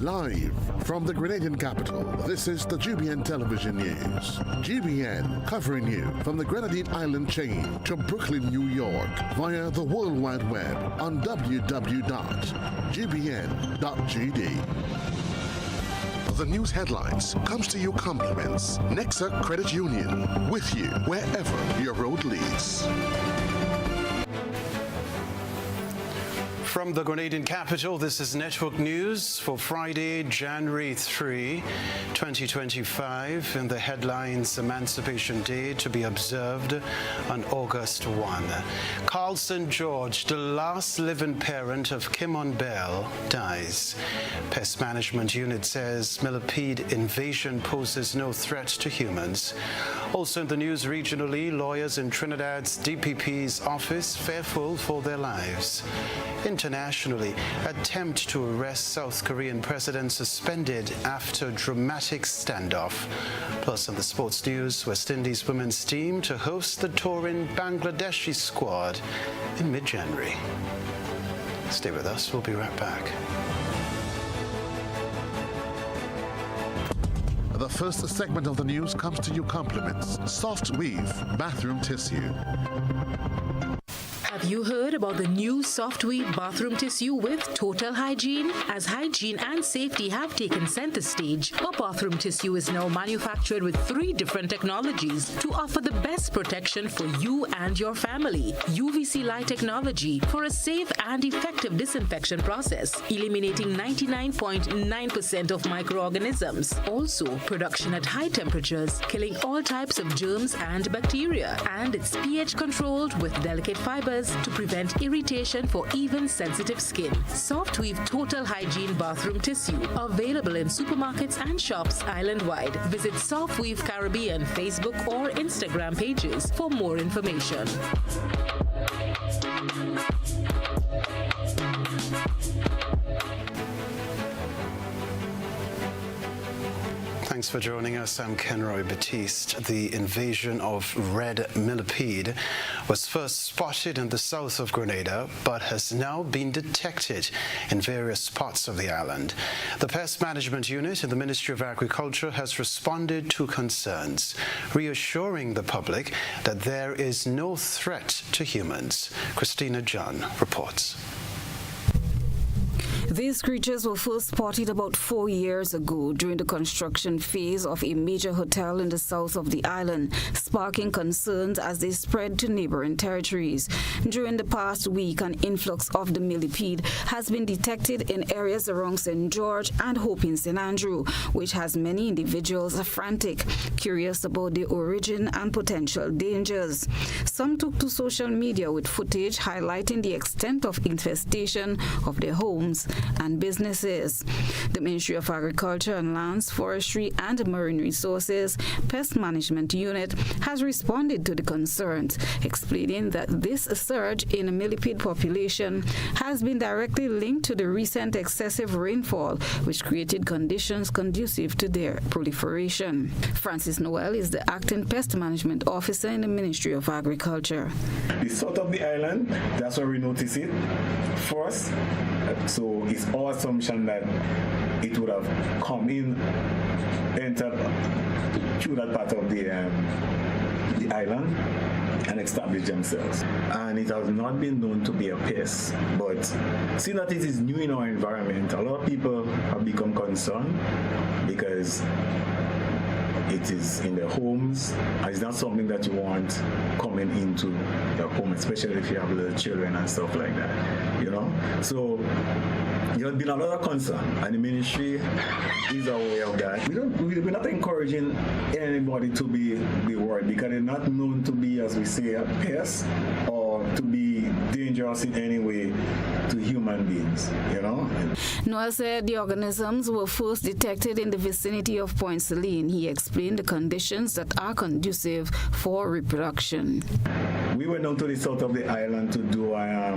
Live from the Grenadian capital, this is the GBN television news. GBN covering you from the Grenadine Island chain to Brooklyn, New York via the World Wide Web on www.gbn.gd. The news headlines comes to you compliments. Nexa Credit Union, with you wherever your road leads. From the Grenadian capital, this is Network News for Friday, January 3, 2025. In the headlines, Emancipation Day to be observed on August 1. Carl St. George, the last living parent of Kimon Bell, dies. Pest Management Unit says millipede invasion poses no threat to humans. Also in the news regionally, lawyers in Trinidad's DPP's office fearful for their lives. Internationally, attempt to arrest South Korean president suspended after dramatic standoff. Plus on the sports news, West Indies women's team to host the touring Bangladeshi squad in mid-January. Stay with us, we'll be right back. The first segment of the news comes to you compliments. Soft Weave bathroom tissue. Have you heard about the new Soft Weave bathroom tissue with total hygiene? As hygiene and safety have taken center stage, our bathroom tissue is now manufactured with 3 different technologies to offer the best protection for you and your family. UVC light technology for a safe and effective disinfection process, eliminating 99.9% of microorganisms. Also, production at high temperatures, killing all types of germs and bacteria. And it's pH controlled with delicate fibers to prevent irritation for even sensitive skin. Soft Weave Total Hygiene Bathroom Tissue, available in supermarkets and shops island-wide. Visit Soft Weave Caribbean Facebook or Instagram pages for more information. Thanks for joining us. I'm Kenroy Baptiste. The invasion of red millipede was first spotted in the south of Grenada, but has now been detected in various parts of the island. The Pest Management Unit in the Ministry of Agriculture has responded to concerns, reassuring the public that there is no threat to humans. Christina John reports. These creatures were first spotted about 4 years ago during the construction phase of a major hotel in the south of the island, sparking concerns as they spread to neighboring territories. During the past week, an influx of the millipede has been detected in areas around St. George and Hope in St. Andrew, which has many individuals frantic, curious about the origin and potential dangers. Some took to social media with footage highlighting the extent of infestation of their homes and businesses. The Ministry of Agriculture and Lands, Forestry and Marine Resources Pest Management Unit has responded to the concerns, explaining that this surge in a millipede population has been directly linked to the recent excessive rainfall, which created conditions conducive to their proliferation. Francis Noel is the Acting Pest Management Officer in the Ministry of Agriculture. The south of the island, that's where we notice it first. So it's our assumption that it would have come in, entered through that part of the island and established themselves. And it has not been known to be a pest. But seeing that it is new in our environment, a lot of people have become concerned because it is in their homes, and it's not something that you want coming into your home, especially if you have little children and stuff like that, you know? So there has been a lot of concern, and the ministry is aware of that. We're not encouraging anybody to be worried, because they're not known to be, as we say, a pest or to be dangerous in any way to human beings, you know? Noel said the organisms were first detected in the vicinity of Point Celine. He explained the conditions that are conducive for reproduction. We went down to the south of the island to do a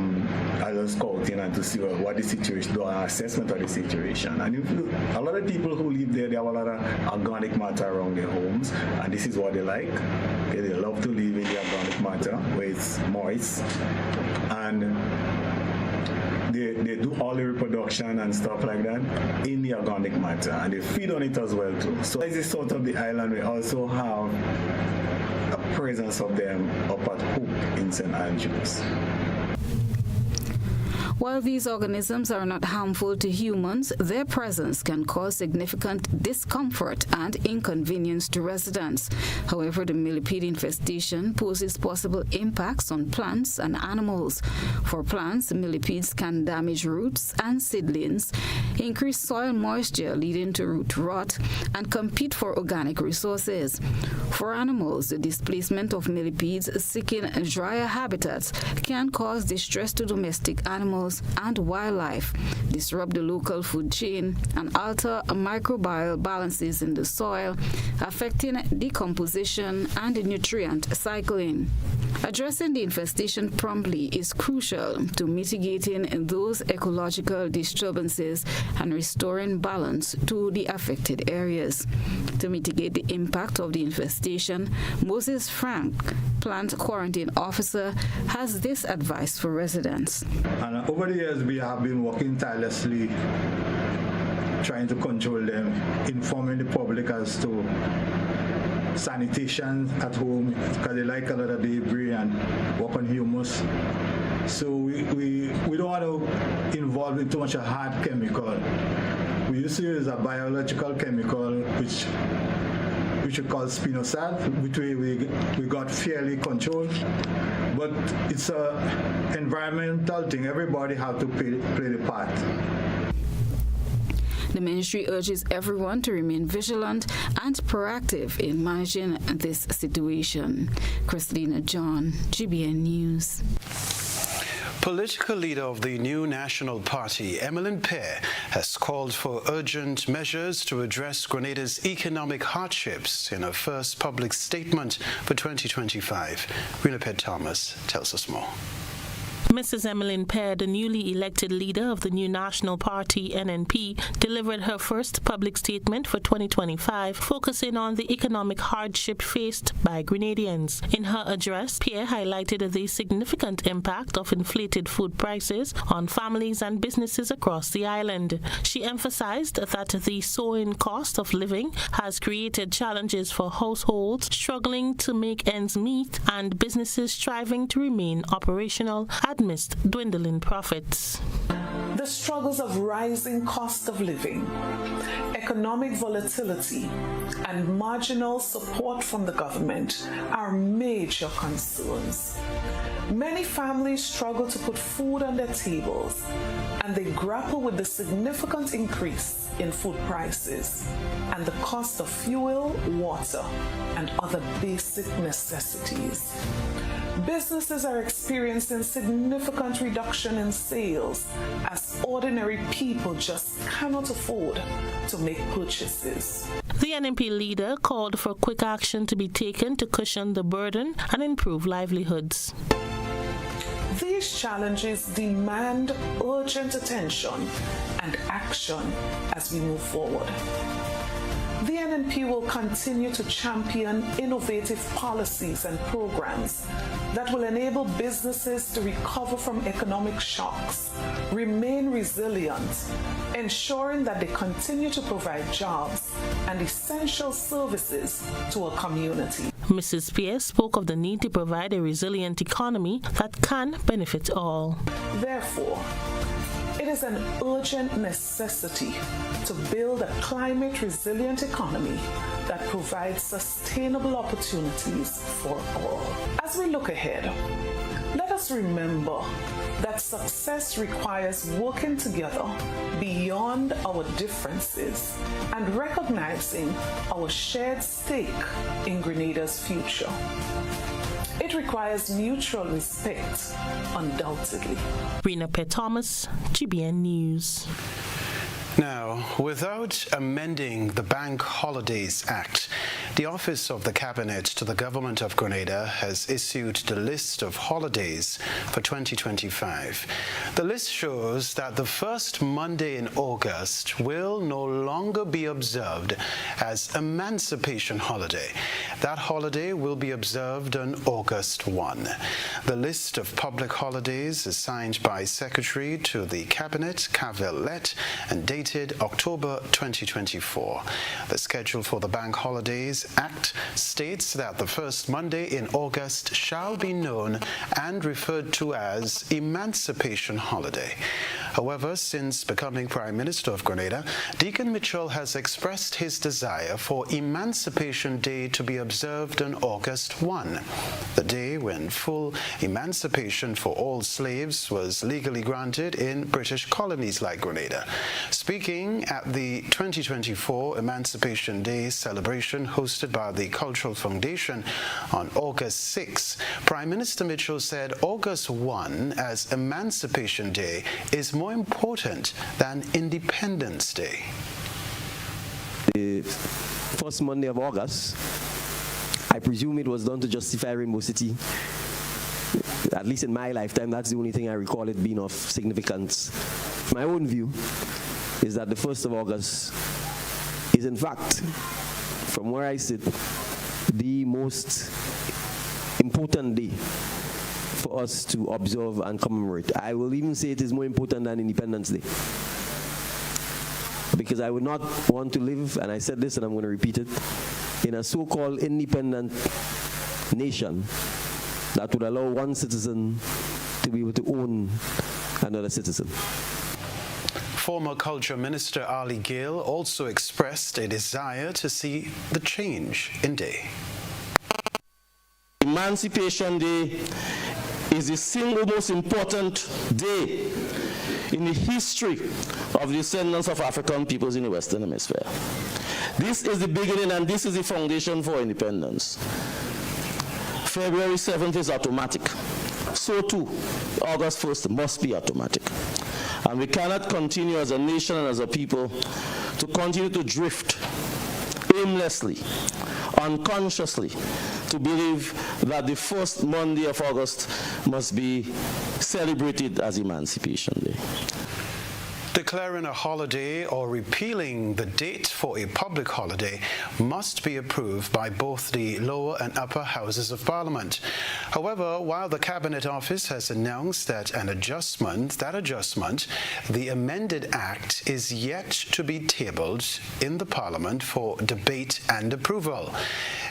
scouting and to see what the situation, do an assessment of the situation. And a lot of people who live there, they have a lot of organic matter around their homes, and this is what they like. Okay, they love to live in the organic matter where it's moist. And they do all the reproduction and stuff like that in the organic matter, and they feed on it as well too. So as the south of the island, we also have a presence of them up at Hook in St. Andrews. While these organisms are not harmful to humans, their presence can cause significant discomfort and inconvenience to residents. However, the millipede infestation poses possible impacts on plants and animals. For plants, millipedes can damage roots and seedlings, increase soil moisture leading to root rot, and compete for organic resources. For animals, the displacement of millipedes seeking drier habitats can cause distress to domestic animals and wildlife, disrupt the local food chain, and alter microbial balances in the soil, affecting decomposition and nutrient cycling. Addressing the infestation promptly is crucial to mitigating those ecological disturbances and restoring balance to the affected areas. To mitigate the impact of the infestation, Moses Frank, plant quarantine officer, has this advice for residents. And over the years, we have been working tirelessly trying to control them, informing the public as to sanitation at home, because they like a lot of debris and work on humus. So we don't want to involve in too much of hard chemical. We used to use a biological chemical which we call spinosad, which we got fairly controlled. But it's an environmental thing. Everybody has to play the part. The ministry urges everyone to remain vigilant and proactive in managing this situation. Christina John, GBN News. Political leader of the new National Party, Emmeline Pear, has called for urgent measures to address Grenada's economic hardships in her first public statement for 2025. Rinapet Thomas tells us more. Mrs. Emmeline Pear, the newly elected leader of the new National Party, NNP, delivered her first public statement for 2025, focusing on the economic hardship faced by Grenadians. In her address, Pear highlighted the significant impact of inflated food prices on families and businesses across the island. She emphasized that the soaring cost of living has created challenges for households struggling to make ends meet and businesses striving to remain operational amidst dwindling profits. The struggles of rising cost of living, economic volatility, and marginal support from the government are major concerns. Many families struggle to put food on their tables, and they grapple with the significant increase in food prices and the cost of fuel, water, and other basic necessities. Businesses are experiencing significant reduction in sales as ordinary people just cannot afford to make purchases. The NNP leader called for quick action to be taken to cushion the burden and improve livelihoods. These challenges demand urgent attention and action as we move forward. The NNP will continue to champion innovative policies and programs that will enable businesses to recover from economic shocks, remain resilient, ensuring that they continue to provide jobs and essential services to a community. Mrs. Pierce spoke of the need to provide a resilient economy that can benefit all. Therefore, it is an urgent necessity to build a climate-resilient economy that provides sustainable opportunities for all. As we look ahead, let us remember that success requires working together beyond our differences and recognizing our shared stake in Grenada's future. It requires mutual respect, undoubtedly. Rinapet Thomas, GBN News. Now, without amending the Bank Holidays Act, the Office of the Cabinet to the Government of Grenada has issued the list of holidays for 2025. The list shows that the first Monday in August will no longer be observed as Emancipation Holiday, That holiday will be observed on August 1. The list of public holidays is signed by Secretary to the Cabinet, Cavill-led, and dated October 2024. The schedule for the Bank Holidays Act states that the first Monday in August shall be known and referred to as Emancipation Holiday. However, since becoming Prime Minister of Grenada, Deacon Mitchell has expressed his desire for Emancipation Day to be observed on August 1, the day when full emancipation for all slaves was legally granted in British colonies like Grenada. Speaking at the 2024 Emancipation Day celebration hosted by the Cultural Foundation on August 6, Prime Minister Mitchell said August 1 as Emancipation Day is more important than Independence Day. The first Monday of August, I presume it was done to justify Rainbow City. At least in my lifetime, that's the only thing I recall it being of significance. My own view is that the 1st of August is, in fact, from where I sit, the most important day for us to observe and commemorate. I will even say it is more important than Independence Day. Because I would not want to live, and I said this and I'm going to repeat it, in a so-called independent nation that would allow one citizen to be able to own another citizen. Former Culture Minister Ali Gale also expressed a desire to see the change in day. Emancipation Day is the single most important day in the history of the descendants of African peoples in the Western Hemisphere. This is the beginning and this is the foundation for independence. February 7th is automatic. So too, August 1st must be automatic. And we cannot continue as a nation and as a people to continue to drift aimlessly, unconsciously, to believe that the first Monday of August must be celebrated as Emancipation Day. Declaring a holiday or repealing the date for a public holiday must be approved by both the lower and upper houses of Parliament. However, while the Cabinet Office has announced that the amended Act is yet to be tabled in the Parliament for debate and approval.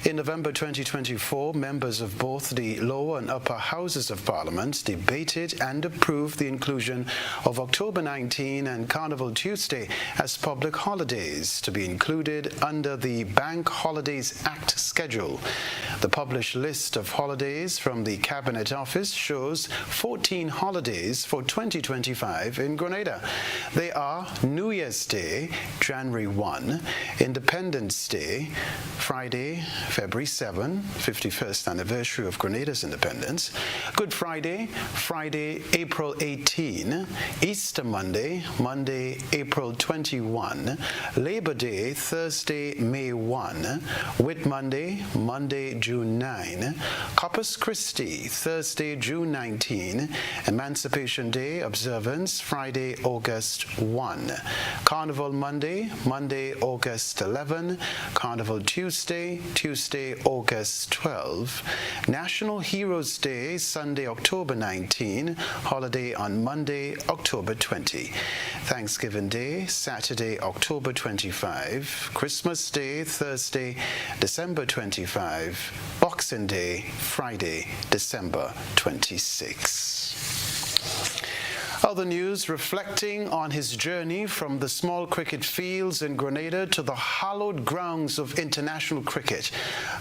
In November 2024, members of both the lower and upper houses of Parliament debated and approved the inclusion of October 19 and Carnival Tuesday as public holidays to be included under the Bank Holidays Act schedule. The published list of holidays from the Cabinet Office shows 14 holidays for 2025 in Grenada. They are New Year's Day, January 1, Independence Day, Friday, February 7, 51st anniversary of Grenada's independence, Good Friday, Friday, April 18, Easter Monday, Monday, April 21, Labor Day, Thursday, May 1, Whit Monday, Monday, June 9, Corpus Christi, Thursday, June 19, Emancipation Day observance, Friday, August 1, Carnival Monday, Monday, August 11, Carnival Tuesday, Tuesday, August 12, National Heroes Day, Sunday, October 19, holiday on Monday, October 20, Thanksgiving Day, Saturday, October 25, Christmas Day, Thursday, December 25, Boxing Day, Friday, December 26. Other news reflecting on his journey from the small cricket fields in Grenada to the hallowed grounds of international cricket.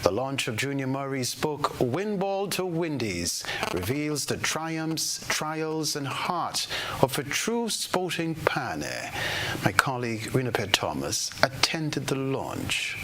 The launch of Junior Murray's book, Win Ball to Windies, reveals the triumphs, trials and heart of a true sporting pioneer. My colleague Rinapet Thomas attended the launch.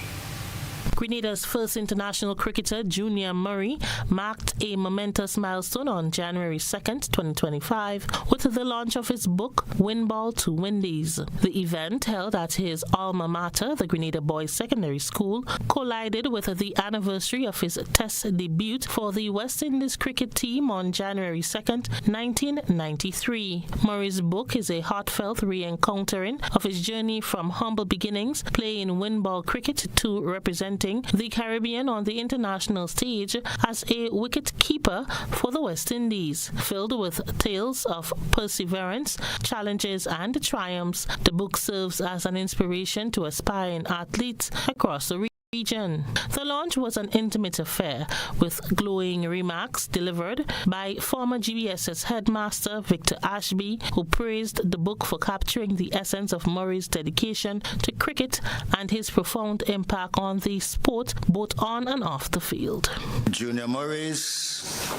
Grenada's first international cricketer, Junior Murray, marked a momentous milestone on January 2nd, 2025, with the launch of his book, Win Ball to Windies. The event, held at his alma mater, the Grenada Boys Secondary School, collided with the anniversary of his Test debut for the West Indies cricket team on January 2nd, 1993. Murray's book is a heartfelt re-encountering of his journey from humble beginnings, playing win ball cricket, to representing representing the Caribbean on the international stage as a wicket-keeper for the West Indies. Filled with tales of perseverance, challenges and triumphs, the book serves as an inspiration to aspiring athletes across the region. The launch was an intimate affair with glowing remarks delivered by former GBS's headmaster Victor Ashby, who praised the book for capturing the essence of Murray's dedication to cricket and his profound impact on the sport both on and off the field. Junior Murray's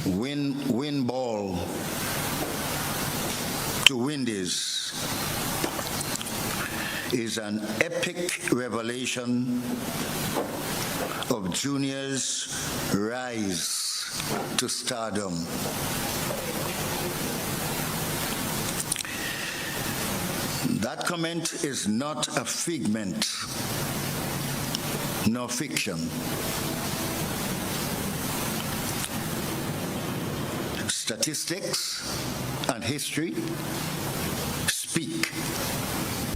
win ball to Windies is an epic revelation of Junior's rise to stardom. That comment is not a figment nor fiction. Statistics and history speak.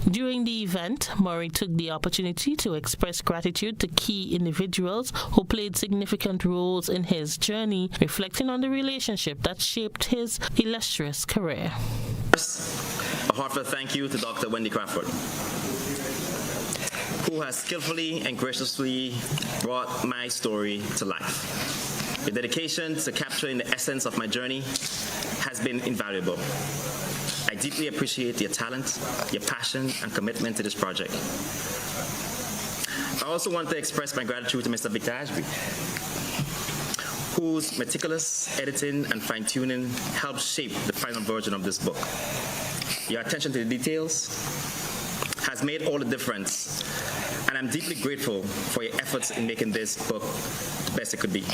During the event, Murray took the opportunity to express gratitude to key individuals who played significant roles in his journey, reflecting on the relationship that shaped his illustrious career. First, a heartfelt thank you to Dr. Wendy Crawford, who has skillfully and graciously brought my story to life. Your dedication to capturing the essence of my journey has been invaluable. I deeply appreciate your talent, your passion, and commitment to this project. I also want to express my gratitude to Mr. Victor Ashby, whose meticulous editing and fine-tuning helped shape the final version of this book. Your attention to the details has made all the difference, and I'm deeply grateful for your efforts in making this book the best it could be.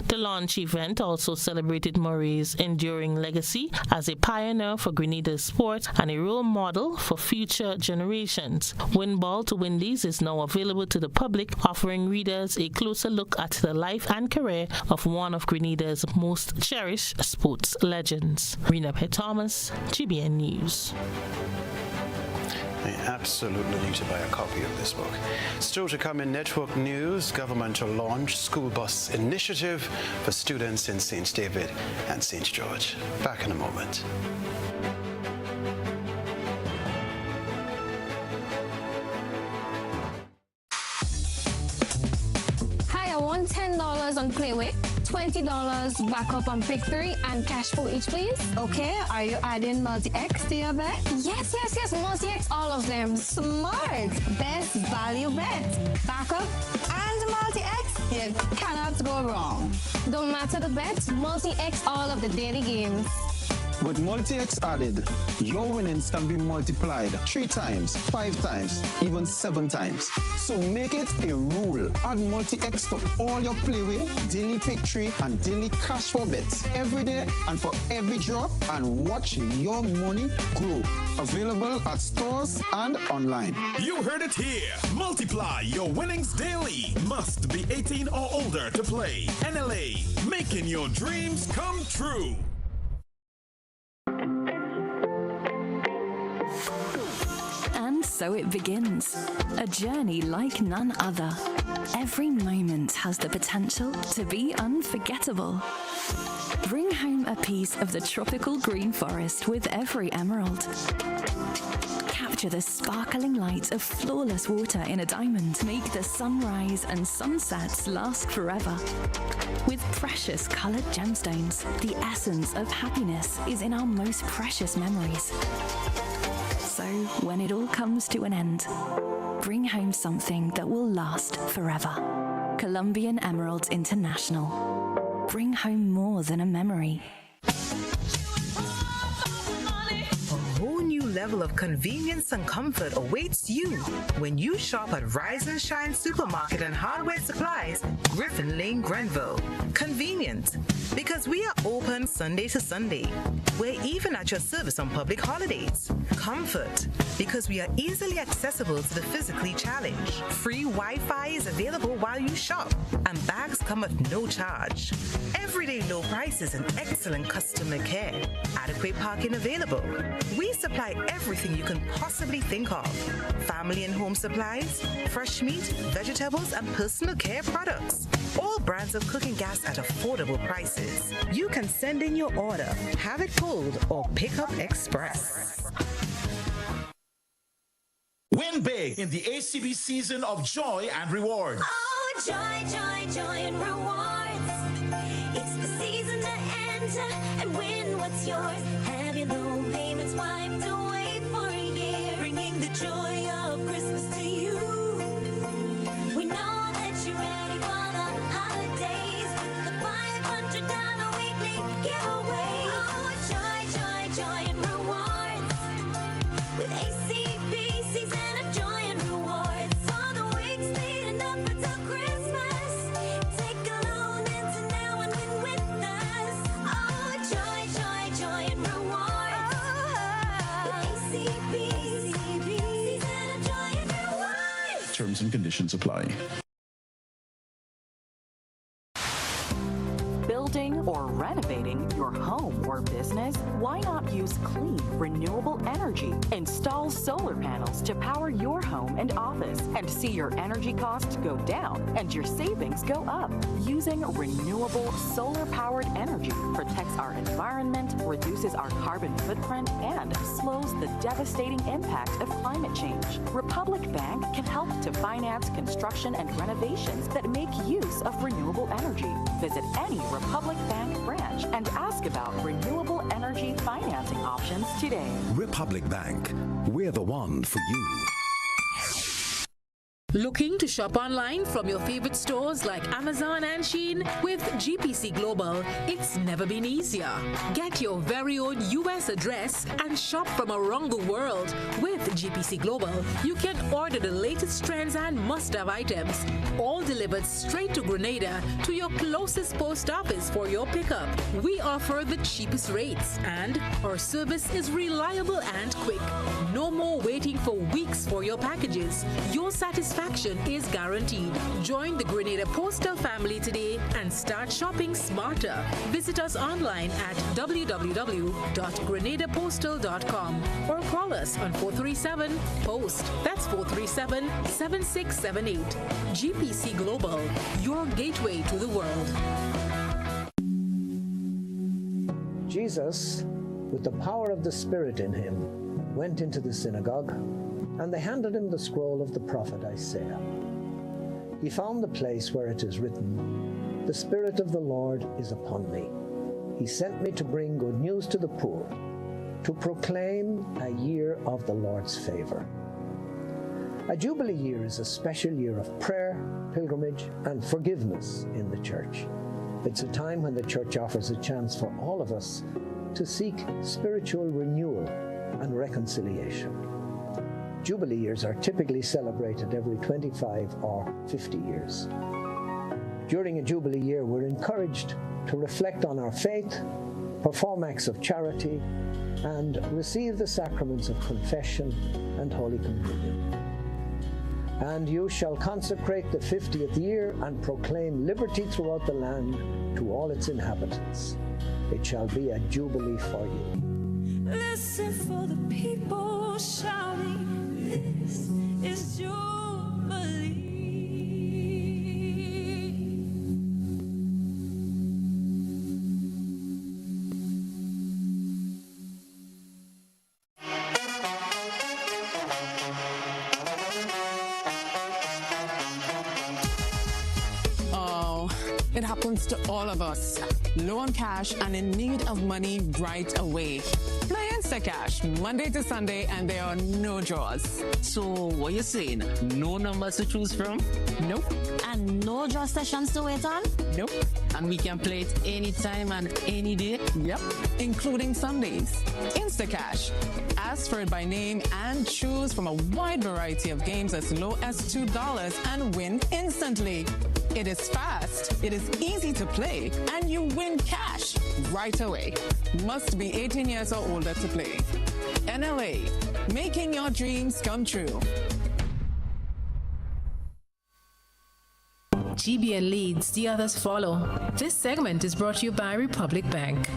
The launch event also celebrated Murray's enduring legacy as a pioneer for Grenada's sport and a role model for future generations. Win Ball to Windies is now available to the public, offering readers a closer look at the life and career of one of Grenada's most cherished sports legends. Rena Thomas, GBN News. I absolutely need to buy a copy of this book. Still to come in network news, government to launch school bus initiative for students in St. David and St. George. Back in a moment. Hi, I want $10 on Playway, $20 back up on Victory, and cash for each, please. Okay, are you adding multi-X to your bet? Yes, multi-X, all of them. Smart. Best value bet. Backup and multi-X. You cannot go wrong. Don't matter the bet, multi-X all of the daily games. With multi-X added, your winnings can be multiplied 3 times, 5 times, even 7 times. So make it a rule. Add multi-X to all your Playway, daily pick 3, and daily cash for bets every day and for every drop, and watch your money grow. Available at stores and online. You heard it here. Multiply your winnings daily. Must be 18 or older to play. NLA, making your dreams come true. And so it begins, a journey like none other. Every moment has the potential to be unforgettable. Bring home a piece of the tropical green forest with every emerald. Capture the sparkling light of flawless water in a diamond. Make the sunrise and sunsets last forever. With precious colored gemstones, the essence of happiness is in our most precious memories. So, when it all comes to an end, bring home something that will last forever. Colombian Emeralds International. Bring home more than a memory. A whole new level of convenience and comfort awaits you when you shop at Rise and Shine Supermarket and Hardware Supplies Griffin Lane, Grenville. Convenient, because we are open Sunday to Sunday. We're even at your service on public holidays. Comfort, because we are easily accessible to the physically challenged. Free Wi-Fi is available while you shop, and bags come at no charge. Everyday low prices and excellent customer care. Adequate parking available. We supply everything you can possibly think of. Family and home supplies, fresh meat, vegetables, and personal care products. All brands of cooking gas at affordable prices. You can send in your order, have it pulled, or pick up express. Win big in the ACB season of joy and rewards. Oh, joy, joy, joy and rewards. It's the season to enter and win what's yours. Have your loan payments wiped away for a year, bringing the joy of Christmas to you. We know that you're ready for the holidays with the $500 weekly giveaway. Oh, joy, joy, joy and rewards. With ACB season of joy and rewards. For the weeks leading up until Christmas, take a loan into now and win with us. Oh, joy, joy, joy and rewards. With ACB season of joy and rewards. Terms and conditions apply. Building or renovating your home or business? Why not use clean, renewable energy? Install solar panels to power your home and office and see your energy costs go down and your savings go up. Using renewable solar-powered energy protects our environment, reduces our carbon footprint, and slows the devastating impact of climate change. Republic Bank can help to finance construction and renovations that make use of renewable energy. Visit any Republic Bank branch and ask about renewable energy financing options today. Republic Bank, we're the one for you. Looking to shop online from your favorite stores like Amazon and Shein? With GPC Global, it's never been easier. Get your very own US address and shop from around the world. With GPC Global, you can order the latest trends and must-have items, all delivered straight to Grenada to your closest post office for your pickup. We offer the cheapest rates, and our service is reliable and quick. No more waiting for weeks for your packages. Your satisfaction is guaranteed. Join the Grenada Postal family today and start shopping smarter. Visit us online at www.grenadapostal.com or call us on 437-POST. That's 437-7678. GPC Global, your gateway to the world. Jesus, with the power of the Spirit in him, went into the synagogue, and they handed him the scroll of the prophet Isaiah. He found the place where it is written, "The Spirit of the Lord is upon me. He sent me to bring good news to the poor, to proclaim a year of the Lord's favor." A Jubilee year is a special year of prayer, pilgrimage, and forgiveness in the church. It's a time when the church offers a chance for all of us to seek spiritual renewal and reconciliation. Jubilee years are typically celebrated every 25 or 50 years. During a Jubilee year, we're encouraged to reflect on our faith, perform acts of charity, and receive the sacraments of confession and Holy Communion. And you shall consecrate the 50th year and proclaim liberty throughout the land to all its inhabitants. It shall be a Jubilee for you. Listen for the people shouting, this is Jubilee. Oh, it happens to all of us. Low on cash and in need of money right away. Play Instacash Monday to Sunday and there are no draws. So what you saying? No numbers to choose from? Nope. And no draw sessions to wait on? Nope. And we can play it anytime and any day? Yep, including Sundays. Instacash. Ask for it by name and choose from a wide variety of games as low as $2 and win instantly. It is fast, it is easy to play, and you win cash right away. Must be 18 years or older to play. NLA, making your dreams come true. GBN leads, the others follow. This segment is brought to you by Republic Bank.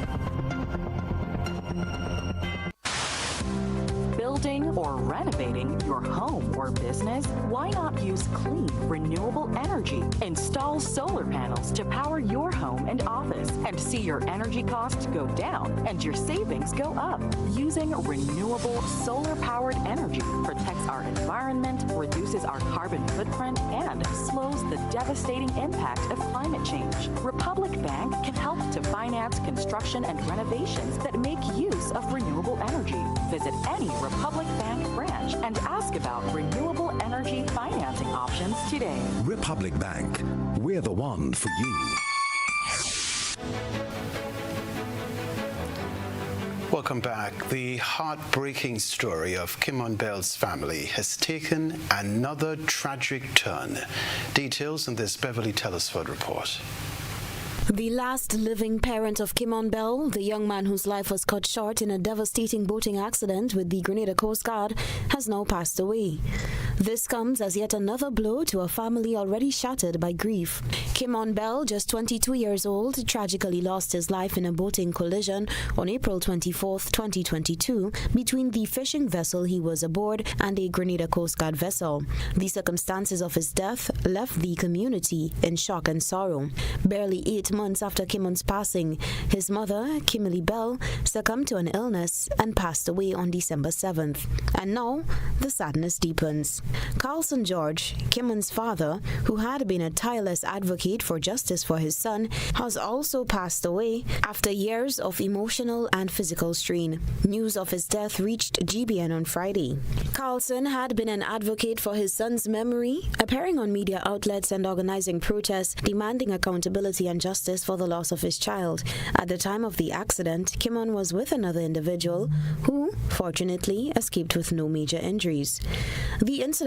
Building or renovating your home or business? Why not use clean, renewable energy? Install solar panels to power your home and office and see your energy costs go down and your savings go up. Using renewable solar-powered energy protects our environment, reduces our carbon footprint, and slows the devastating impact of climate change. Republic Bank can help to finance construction and renovations that make use of renewable energy. Visit any Republic Bank branch and ask about renewable energy financing options today. Republic Bank, we're the one for you. Welcome back. The heartbreaking story of Kimon Bell's family has taken another tragic turn. Details in this Beverly Telesford report. The last living parent of Kimon Bell, the young man whose life was cut short in a devastating boating accident with the Grenada Coast Guard, has now passed away. This comes as yet another blow to a family already shattered by grief. Kimon Bell, just 22 years old, tragically lost his life in a boating collision on April 24, 2022, between the fishing vessel he was aboard and a Grenada Coast Guard vessel. The circumstances of his death left the community in shock and sorrow. Barely 8 months after Kimon's passing, his mother, Kimberly Bell, succumbed to an illness and passed away on December 7th. And now, the sadness deepens. Carlson George, Kimon's father, who had been a tireless advocate for justice for his son, has also passed away after years of emotional and physical strain. News of his death reached GBN on Friday. Carlson had been an advocate for his son's memory, appearing on media outlets and organizing protests demanding accountability and justice for the loss of his child. At the time of the accident, Kimon was with another individual who, fortunately, escaped with no major injuries. The incident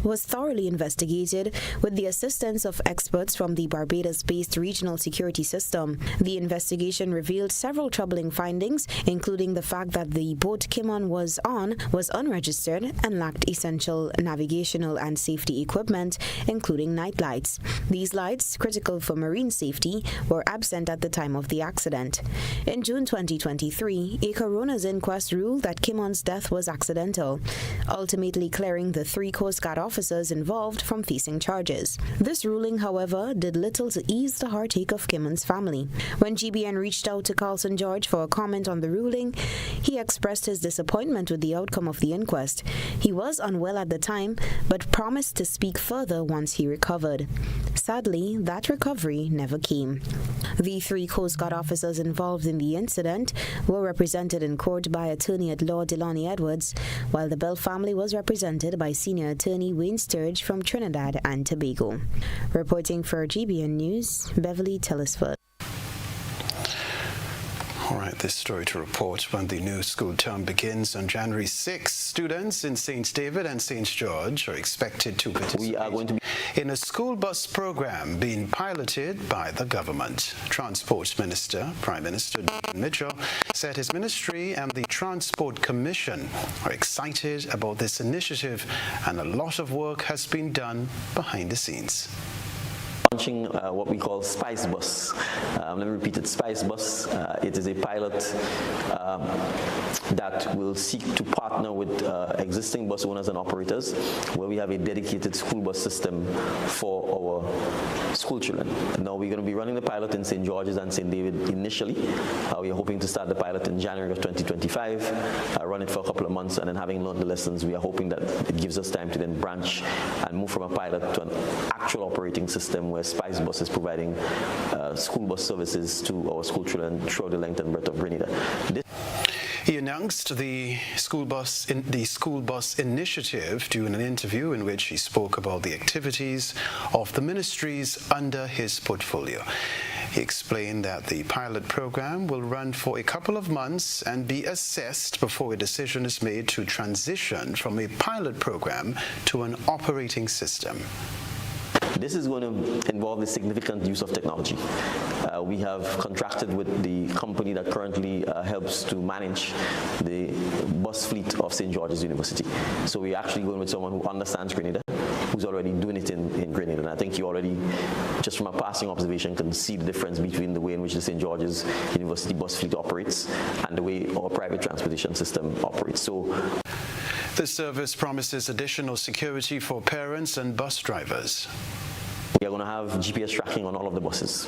was thoroughly investigated with the assistance of experts from the Barbados-based Regional Security System. The investigation revealed several troubling findings, including the fact that the boat Kimon was on was unregistered and lacked essential navigational and safety equipment, including night lights. These lights, critical for marine safety, were absent at the time of the accident. In June 2023, a coroner's inquest ruled that Kimon's death was accidental, ultimately clearing the 3 Coast Guard officers involved from facing charges. This ruling, however, did little to ease the heartache of Kimon's family. When GBN reached out to Carlson George for a comment on the ruling, he expressed his disappointment with the outcome of the inquest. He was unwell at the time, but promised to speak further once he recovered. Sadly, that recovery never came. The 3 Coast Guard officers involved in the incident were represented in court by Attorney at Law Delani Edwards, while the Bell family was represented by Senior Attorney Wayne Sturge from Trinidad and Tobago. Reporting for GBN News, Beverly Telesford. All right, this story to report when the new school term begins on January 6. Students in St. David and St. George are expected to participate in a school bus program being piloted by the government. Transport Minister, Prime Minister Don Mitchell, said his ministry and the Transport Commission are excited about this initiative, and a lot of work has been done behind the scenes. Launching what we call Spice Bus. Let me repeat it, Spice Bus. It is a pilot that will seek to partner with existing bus owners and operators, where we have a dedicated school bus system for our school children. Now we're going to be running the pilot in St. George's and St. David initially. We are hoping to start the pilot in January of 2025, run it for a couple of months, and then having learned the lessons, we are hoping that it gives us time to then branch and move from a pilot to an actual operating system where Spice Bus is providing school bus services to our school children throughout the length and breadth of Grenada. He announced the school bus initiative during an interview in which he spoke about the activities of the ministries under his portfolio. He explained that the pilot program will run for a couple of months and be assessed before a decision is made to transition from a pilot program to an operating system. this is going to involve the significant use of technology. We have contracted with the company that currently helps to manage the bus fleet of St. George's University. So we're actually going with someone who understands Grenada, who's already doing it in Grenada. And I think you already, just from a passing observation, can see the difference between the way in which the St. George's University bus fleet operates and the way our private transportation system operates. So this service promises additional security for parents and bus drivers. We are going to have GPS tracking on all of the buses.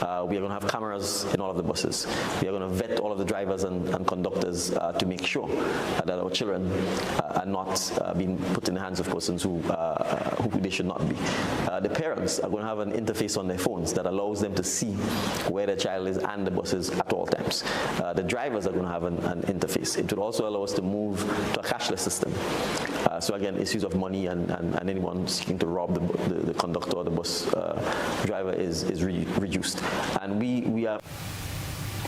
We are going to have cameras in all of the buses. We are going to vet all of the drivers and conductors to make sure that our children are not being put in the hands of persons who they should not be. The parents are going to have an interface on their phones that allows them to see where their child is and the buses at all times. The drivers are going to have an interface. It will also allow us to move to a cashless system. So again, issues of money and anyone seeking to rob the conductor or the bus driver is reduced. And we are...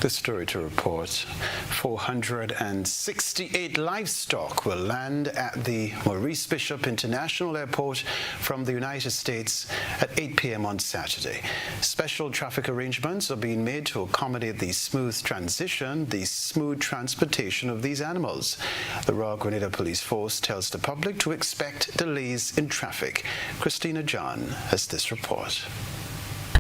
The story to report, 468 livestock will land at the Maurice Bishop International Airport from the United States at 8 p.m. on Saturday. Special traffic arrangements are being made to accommodate the smooth transition, the smooth transportation of these animals. The Royal Grenada Police Force tells the public to expect delays in traffic. Christina John has this report.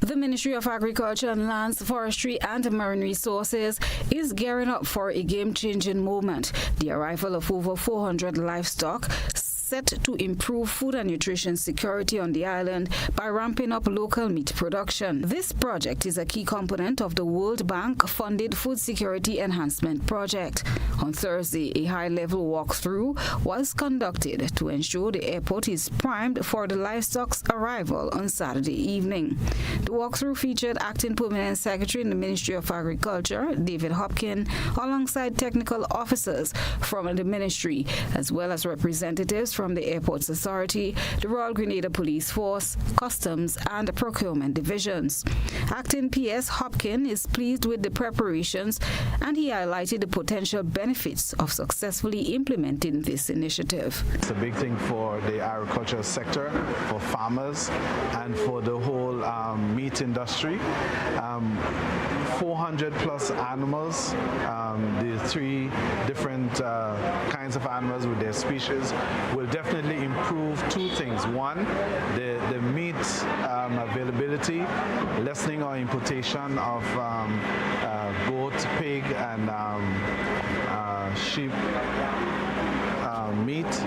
The Ministry of Agriculture and Lands, Forestry and Marine Resources is gearing up for a game-changing moment. The arrival of over 400 livestock set to improve food and nutrition security on the island by ramping up local meat production. This project is a key component of the World Bank-funded Food Security Enhancement Project. On Thursday, a high-level walkthrough was conducted to ensure the airport is primed for the livestock's arrival on Saturday evening. The walkthrough featured Acting Permanent Secretary in the Ministry of Agriculture, David Hopkins, alongside technical officers from the ministry, as well as representatives from the Airports Authority, the Royal Grenada Police Force, Customs and Procurement Divisions. Acting PS Hopkins is pleased with the preparations, and he highlighted the potential benefits of successfully implementing this initiative. It's a big thing for the agricultural sector, for farmers, and for the whole meat industry. 400 plus animals, the three different kinds of animals with their species will definitely improve two things. One, the meat availability, lessening our importation of goat, pig, and sheep meat,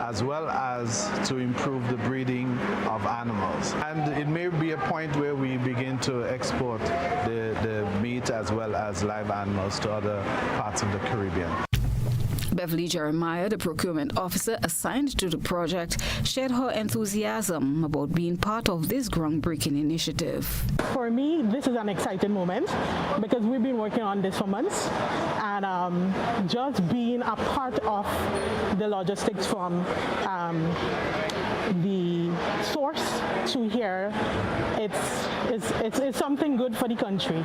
as well as to improve the breeding of animals. And it may be a point where we begin to export the meat as well as live animals to other parts of the Caribbean. Beverly Jeremiah, the procurement officer assigned to the project, shared her enthusiasm about being part of this groundbreaking initiative. For me, this is an exciting moment because we've been working on this for months, and just being a part of the logistics from the source to here, it's something good for the country.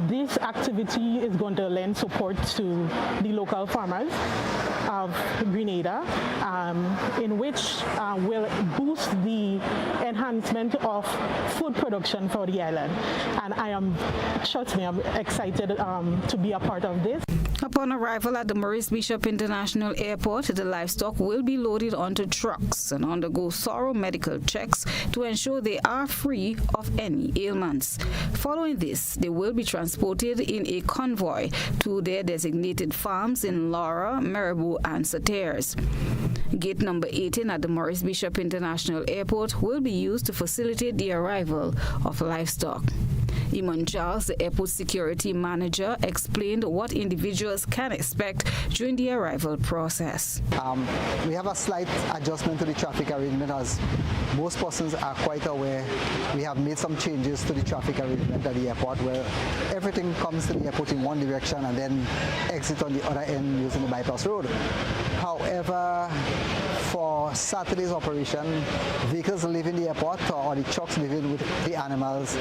This activity is going to lend support to the local farmers of Grenada, in which will boost the enhancement of food production for the island. And trust me, I'm excited to be a part of this. Upon arrival at the Maurice Bishop International Airport, the livestock will be loaded onto trucks and undergo thorough medical checks to ensure they are free of any ailments. Following this, they will be transported in a convoy to their designated farms in Laura, Marabou, and Sauters. Gate number 18 at the Maurice Bishop International Airport will be used to facilitate the arrival of livestock. Eamon Charles, the airport security manager, explained what individuals can expect during the arrival process. We have a slight adjustment to the traffic arrangement, as most persons are quite aware. We have made some changes to the traffic arrangement at the airport, where everything comes to the airport in one direction and then exit on the other end using the bypass road. However, for Saturday's operation, vehicles leaving the airport or the trucks leaving with the animals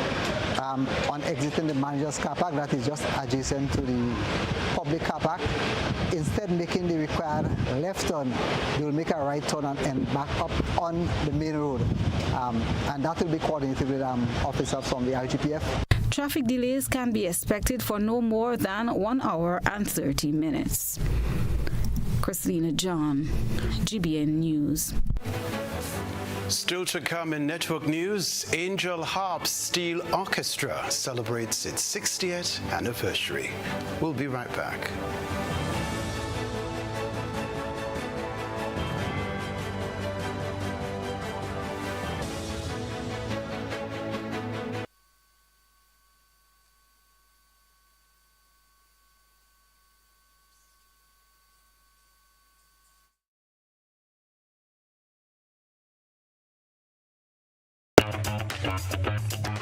on exiting the manager's car park that is just adjacent to the public car park, instead making the required left turn, they will make a right turn and back up on the main road. and that will be coordinated with officers from the IGPF. Traffic delays can be expected for no more than 1 hour and 30 minutes. Christina John, GBN News. Still to come in network news, Angel Harp Steel Orchestra celebrates its 60th anniversary. We'll be right back.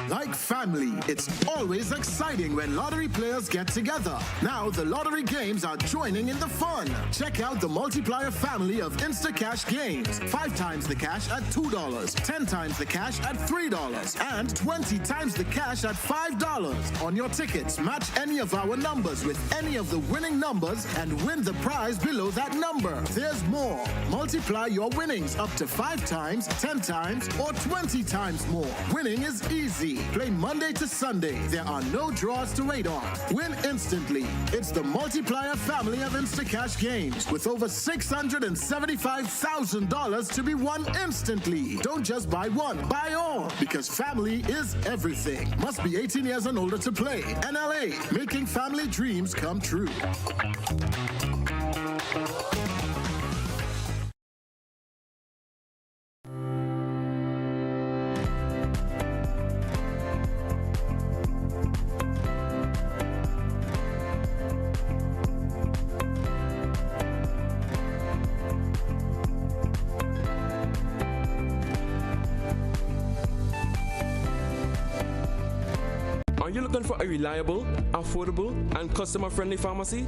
Like family, it's always exciting when lottery players get together. Now the lottery games are joining in the fun. Check out the multiplier family of Instacash games. 5 times the cash at $2, 10 times the cash at $3, and 20 times the cash at $5. On your tickets, match any of our numbers with any of the winning numbers and win the prize below that number. There's more. Multiply your winnings up to 5 times, 10 times, or 20 times more. Winning is easy. Play Monday to Sunday. There are no draws to wait on. Win instantly. It's the multiplier family of Instacash games with over $675,000 to be won instantly. Don't just buy one, buy all, because family is everything. Must be 18 years and older to play. NLA, making family dreams come true. Are you looking for a reliable, affordable, and customer-friendly pharmacy?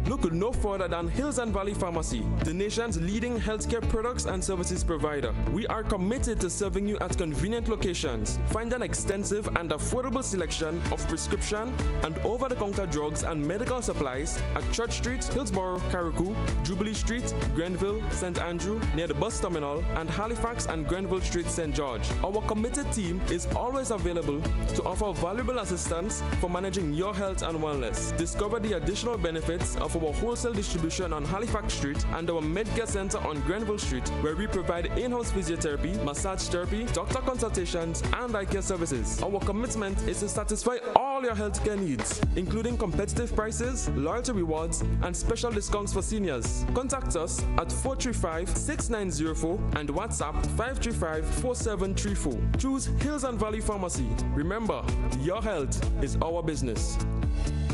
Look no further than Hills and Valley Pharmacy, the nation's leading healthcare products and services provider. We are committed to serving you at convenient locations. Find an extensive and affordable selection of prescription and over-the-counter drugs and medical supplies at Church Street, Hillsborough, Carriacou, Jubilee Street, Grenville, St. Andrew, near the bus terminal, and Halifax and Grenville Street, St. George. Our committed team is always available to offer valuable assistance for managing your health and wellness. Discover the additional benefits of our wholesale distribution on Halifax Street and our Medcare Center on Grenville Street, where we provide in-house physiotherapy, massage therapy, doctor consultations, and eye care services. Our commitment is to satisfy all your healthcare needs, including competitive prices, loyalty rewards, and special discounts for seniors. Contact us at 435-6904 and WhatsApp 535-4734. Choose Hills and Valley Pharmacy. Remember, your health is our business.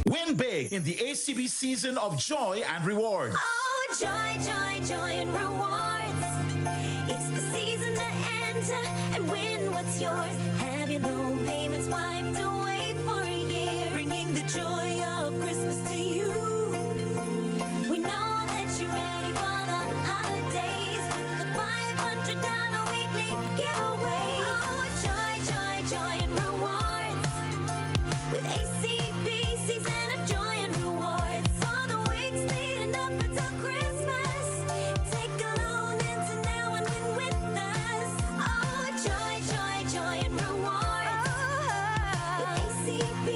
Win big in the ACB season of joy and rewards. Oh, joy, joy, joy and rewards. It's the season to enter and win what's yours. Have your loan payments wiped away for a year, bringing the joy of Christmas to you. We know that you're ready for the holidays. The $500 weekly giveaway. Oh, joy, joy, joy and rewards. With ACB season of joy and rewards. For the weeks leading up until Christmas. Take a loan into now and win with us. Oh, joy, joy, joy and rewards. With ACB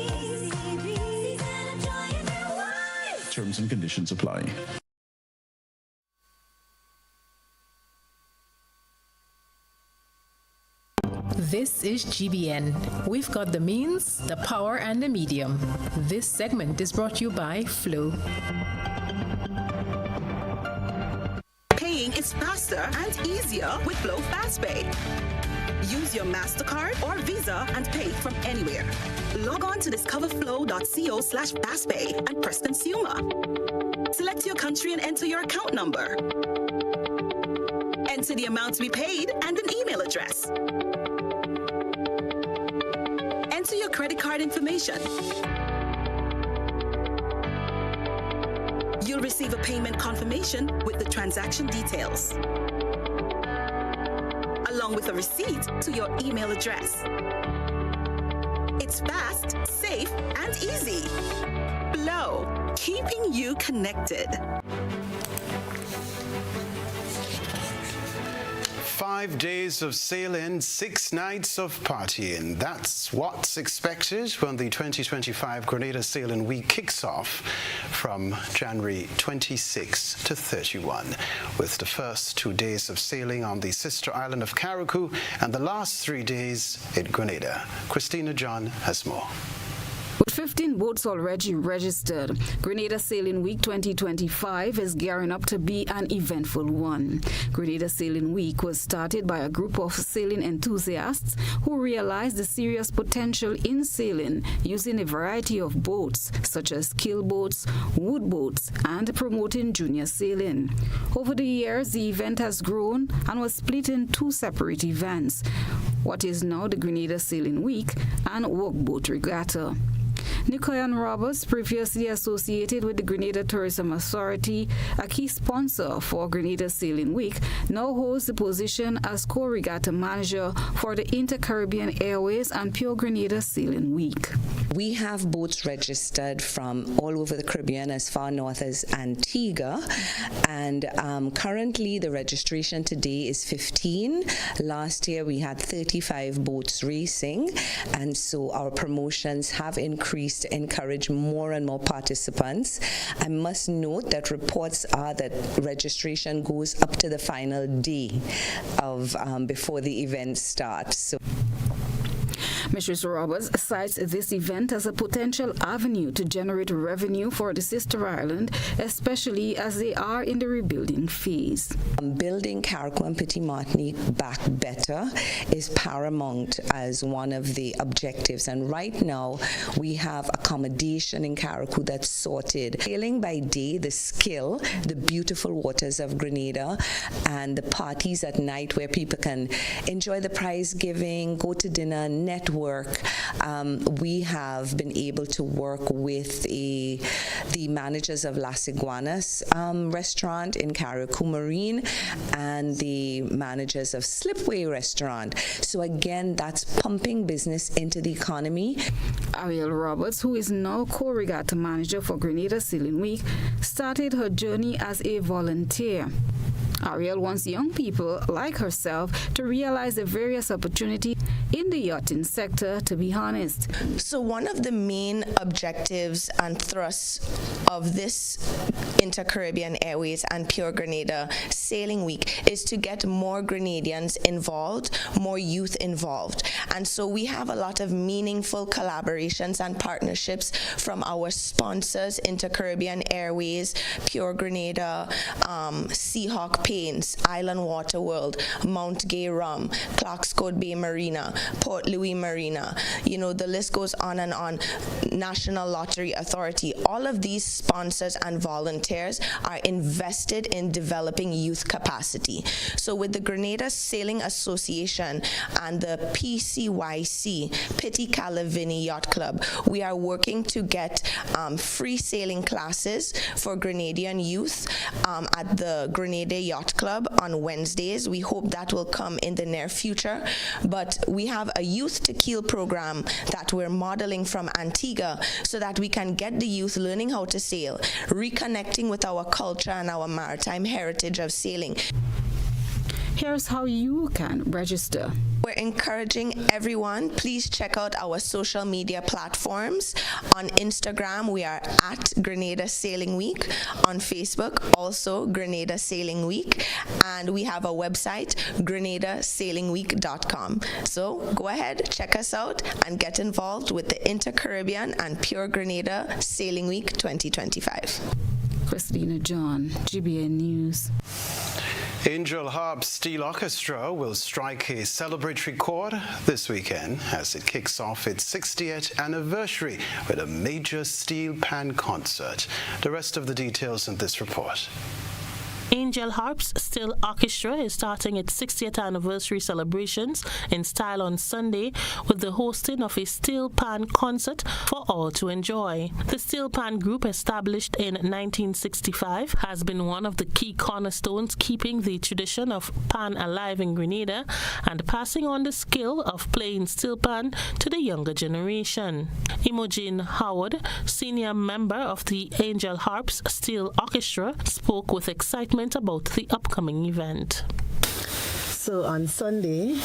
season of joy and rewards. Terms and conditions apply. This is GBN. We've got the means, the power, and the medium. This segment is brought to you by Flow. Paying is faster and easier with Flow FastPay. Use your MasterCard or Visa and pay from anywhere. Log on to discoverflow.co/fastpay and press Consumer. Select your country and enter your account number. Enter the amount to be paid and an email address. Enter your credit card information. You'll receive a payment confirmation with the transaction details, along with a receipt to your email address. It's fast, safe, and easy. Flow, keeping you connected. 5 days of sailing, 6 nights of partying. That's what's expected when the 2025 Grenada Sailing Week kicks off from January 26 to 31, with the first 2 days of sailing on the sister island of Carriacou and the last 3 days in Grenada. Christina John has more. With 15 boats already registered, Grenada Sailing Week 2025 is gearing up to be an eventful one. Grenada Sailing Week was started by a group of sailing enthusiasts who realized the serious potential in sailing using a variety of boats, such as keel boats, wood boats, and promoting junior sailing. Over the years, the event has grown and was split in 2 separate events, what is now the Grenada Sailing Week and Workboat Regatta. Nicoyan Roberts, previously associated with the Grenada Tourism Authority, a key sponsor for Grenada Sailing Week, now holds the position as co-regatta manager for the Inter-Caribbean Airways and Pure Grenada Sailing Week. We have boats registered from all over the Caribbean as far north as Antigua, and currently the registration today is 15. Last year we had 35 boats racing, and so our promotions have increased to encourage more and more participants. I must note that reports are that registration goes up to the final day of before the event starts. Mrs. Roberts cites this event as a potential avenue to generate revenue for the sister island, especially as they are in the rebuilding phase. Building Carriacou and Petit Martinique back better is paramount as one of the objectives, and right now we have accommodation in Carriacou that's sorted. Sailing by day, the skill, the beautiful waters of Grenada, and the parties at night where people can enjoy the prize giving, go to dinner, network. We have been able to work with the managers of Las Iguanas restaurant in Carriacou Marine and the managers of Slipway restaurant. So again, that's pumping business into the economy. Ariel Roberts, who is now co-regatta manager for Grenada Sailing Week, started her journey as a volunteer. Ariel wants young people like herself to realize the various opportunities in the yachting sector, to be honest. So one of the main objectives and thrusts of this Inter-Caribbean Airways and Pure Grenada Sailing Week is to get more Grenadians involved, more youth involved. And so we have a lot of meaningful collaborations and partnerships from our sponsors, Inter-Caribbean Airways, Pure Grenada, Seahawk Paints, Island Water World, Mount Gay Rum, Clarkscourt Bay Marina, Port Louis Marina, the list goes on and on, National Lottery Authority. All of these sponsors and volunteers are invested in developing youth capacity. So with the Grenada Sailing Association and the PCYC, Petit Calavini Yacht Club, we are working to get free sailing classes for Grenadian youth at the Grenada Yacht Club on Wednesdays. We hope that will come in the near future. But we have a youth to keel program that we're modeling from Antigua so that we can get the youth learning how to sail, reconnecting with our culture and our maritime heritage of sailing. Here's how you can register. We're encouraging everyone, please check out our social media platforms. On Instagram, we are at Grenada Sailing Week. On Facebook, also Grenada Sailing Week. And we have a website, grenadasailingweek.com. So go ahead, check us out, and get involved with the Inter-Caribbean and Pure Grenada Sailing Week 2025. Christina John, GBN News. Angel Harp Steel Orchestra will strike a celebratory chord this weekend as it kicks off its 60th anniversary with a major steel pan concert. The rest of the details in this report. Angel Harp's Steel Orchestra is starting its 60th anniversary celebrations in style on Sunday with the hosting of a steel pan concert for all to enjoy. The steel pan group, established in 1965, has been one of the key cornerstones keeping the tradition of pan alive in Grenada and passing on the skill of playing steel pan to the younger generation. Imogen Howard, senior member of the Angel Harp's Steel Orchestra, spoke with excitement about the upcoming event. So on Sunday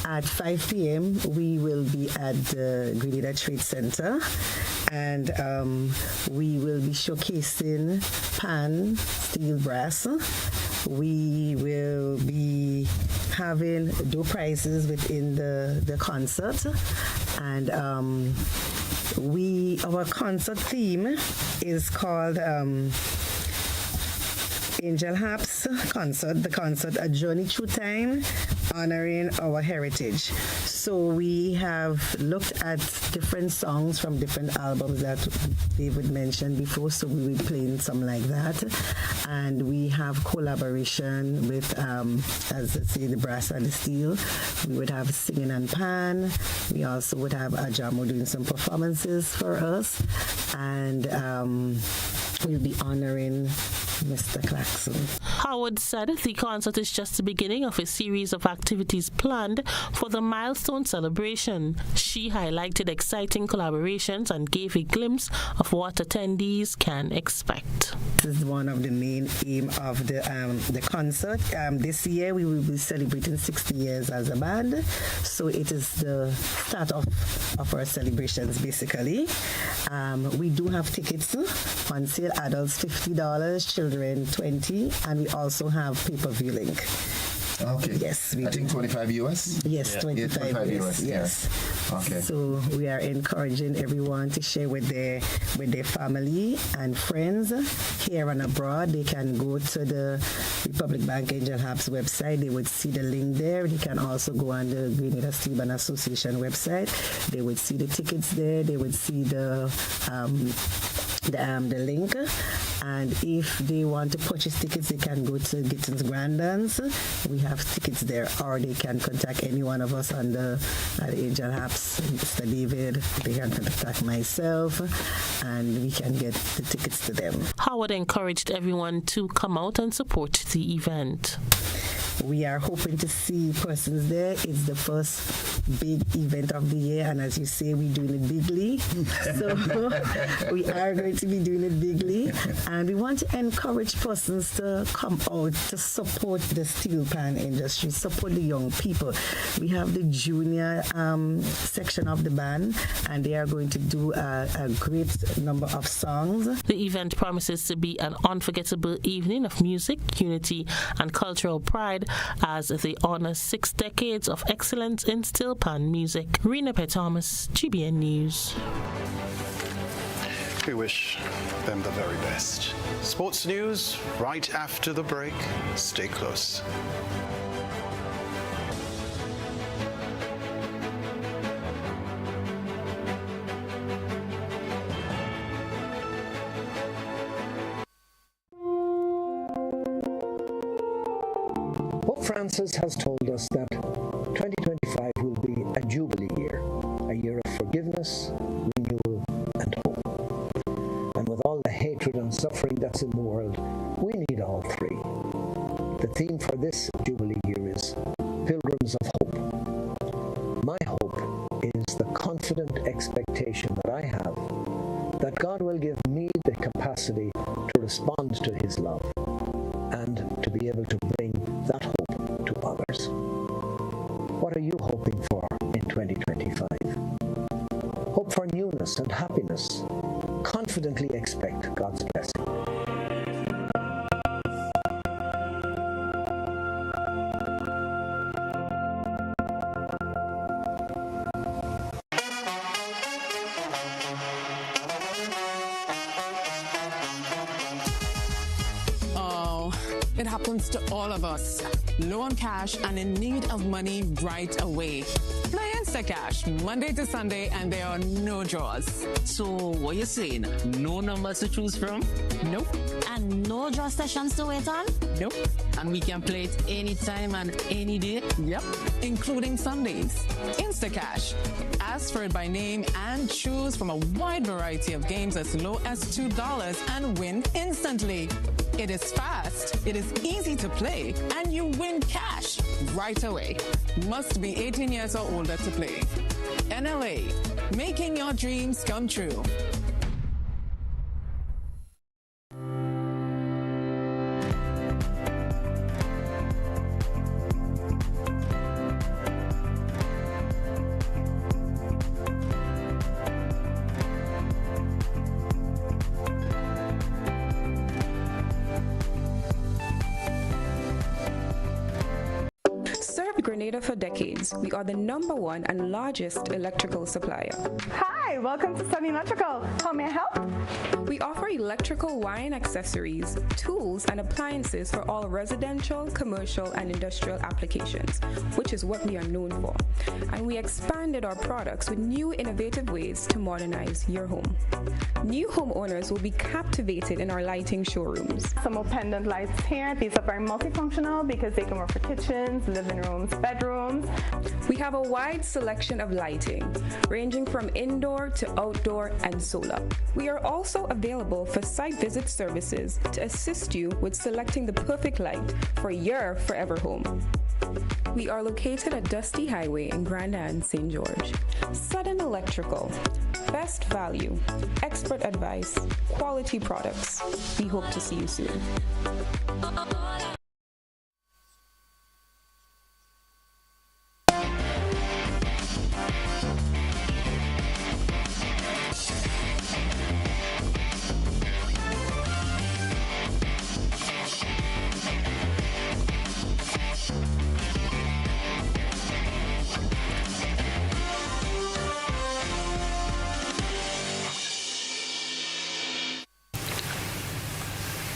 at 5 p.m., we will be at the Grenada Trade Center, and we will be showcasing pan, steel, brass. We will be having door prizes within the concert, and our concert theme is called Angel Harps Concert. The concert, A Journey Through Time, honoring our heritage. So we have looked at different songs from different albums that David mentioned before, so we will be playing some like that. And we have collaboration with, as I say, the brass and the steel. We would have singing and pan. We also would have Ajamo doing some performances for us. And we'll be honoring Mr. Claxon. Howard said the concert is just the beginning of a series of activities planned for the milestone celebration. She highlighted exciting collaborations and gave a glimpse of what attendees can expect. This is one of the main aim of the concert. This year we will be celebrating 60 years as a band, so it is the start of our celebrations basically. We do have tickets on sale, adults $50, children $20, and we also have pay-per-view link. Okay. Yes, we I think 25 US? Yes, 25 US. Yes. Okay. So we are encouraging everyone to share with their family and friends here and abroad. They can go to the Republic Bank Angel Harps website. They would see the link there. They can also go on the Grenada Steel Band Association website. They would see the tickets there. They would see the link, and if they want to purchase tickets, they can go to Gittins Grandans. We have tickets there, or they can contact any one of us on the Angel Harps, Mr. David. They can contact myself, and we can get the tickets to them. Howard encouraged everyone to come out and support the event. We are hoping to see persons there. It's the first big event of the year, and as you say, we're doing it bigly. So we are going to be doing it bigly, and we want to encourage persons to come out to support the steel pan industry, support the young people. We have the junior section of the band, and they are going to do a great number of songs. The event promises to be an unforgettable evening of music, unity, and cultural pride as they honor 6 decades of excellence in steel pan music. Rena Thomas, GBN News. We wish them the very best. Sports news right after the break. Stay close. Pope Francis has told us that 2025 will be a jubilee year, a year of forgiveness, renewal, and hope. And with all the hatred and suffering that's in the world, we need all three. The theme for this jubilee year is Pilgrims of Hope. My hope is the confident expectation that I have that God will give me the capacity to respond to His love and to be able to bring that hope to others. What are you hoping for in 2025? Hope for newness and happiness. Confidently expect God's blessing. It happens to all of us. Low on cash and in need of money right away. Play Instacash Monday to Sunday and there are no draws. So what you saying? No numbers to choose from? Nope. And no draw sessions to wait on? Nope. And we can play it anytime and any day? Yep. Including Sundays. Instacash. Ask for it by name and choose from a wide variety of games as low as $2 and win instantly. It is fast, it is easy to play, and you win cash right away. Must be 18 years or older to play. NLA, making your dreams come true. Grenada for decades. We are the #1 and largest electrical supplier. Hi, welcome to Sun Electrical. How may I help? We offer electrical wiring accessories, tools, and appliances for all residential, commercial, and industrial applications, which is what we are known for. And we expanded our products with new innovative ways to modernize your home. New homeowners will be captivated in our lighting showrooms. Some more pendant lights here. These are very multifunctional because they can work for kitchens, living rooms, bedrooms. We have a wide selection of lighting, ranging from indoor to outdoor and solar. We are also available for site visit services to assist you with selecting the perfect light for your forever home. We are located at Dusty Highway in Grand Anse, St. George. Sudden Electrical. Best value, expert advice, quality products. We hope to see you soon.